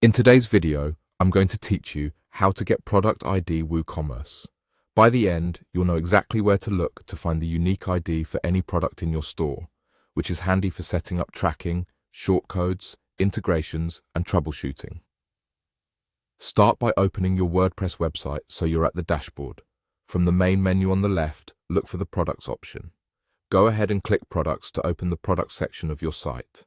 In today's video, I'm going to teach you how to get product ID WooCommerce. By the end, you'll know exactly where to look to find the unique ID for any product in your store, which is handy for setting up tracking, shortcodes, integrations, and troubleshooting. Start by opening your WordPress website so you're at the dashboard. From the main menu on the left, look for the Products option. Go ahead and click Products to open the Products section of your site.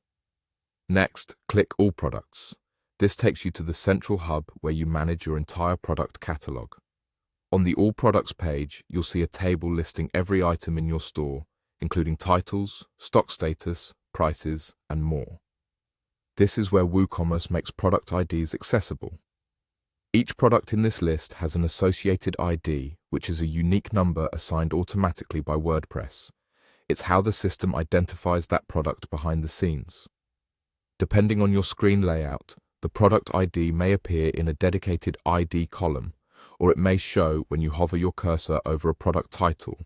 Next, click All Products. This takes you to the central hub where you manage your entire product catalog. On the All Products page, you'll see a table listing every item in your store, including titles, stock status, prices, and more. This is where WooCommerce makes product IDs accessible. Each product in this list has an associated ID, which is a unique number assigned automatically by WordPress. It's how the system identifies that product behind the scenes. Depending on your screen layout, the product ID may appear in a dedicated ID column, or it may show when you hover your cursor over a product title.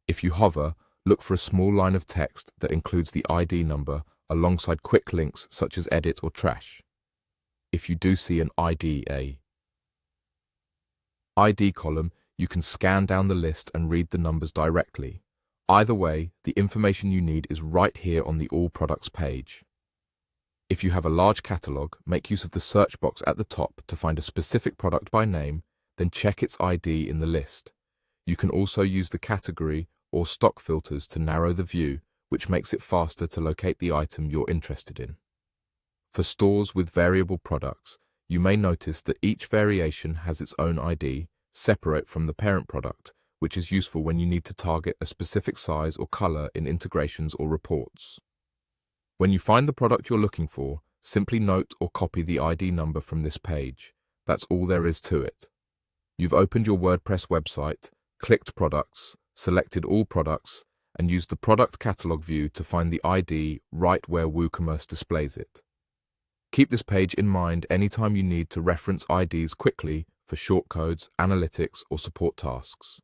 If you hover, look for a small line of text that includes the ID number alongside quick links such as edit or trash. If you do see an ID column, you can scan down the list and read the numbers directly. Either way, the information you need is right here on the All Products page. If you have a large catalog, make use of the search box at the top to find a specific product by name, then check its ID in the list. You can also use the category or stock filters to narrow the view, which makes it faster to locate the item you're interested in. For stores with variable products, you may notice that each variation has its own ID, separate from the parent product, which is useful when you need to target a specific size or color in integrations or reports. When you find the product you're looking for, simply note or copy the ID number from this page. That's all there is to it. You've opened your WordPress website, clicked Products, selected All Products, and used the Product Catalog view to find the ID right where WooCommerce displays it. Keep this page in mind anytime you need to reference IDs quickly for shortcodes, analytics, or support tasks.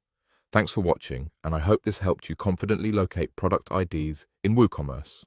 Thanks for watching, and I hope this helped you confidently locate product IDs in WooCommerce.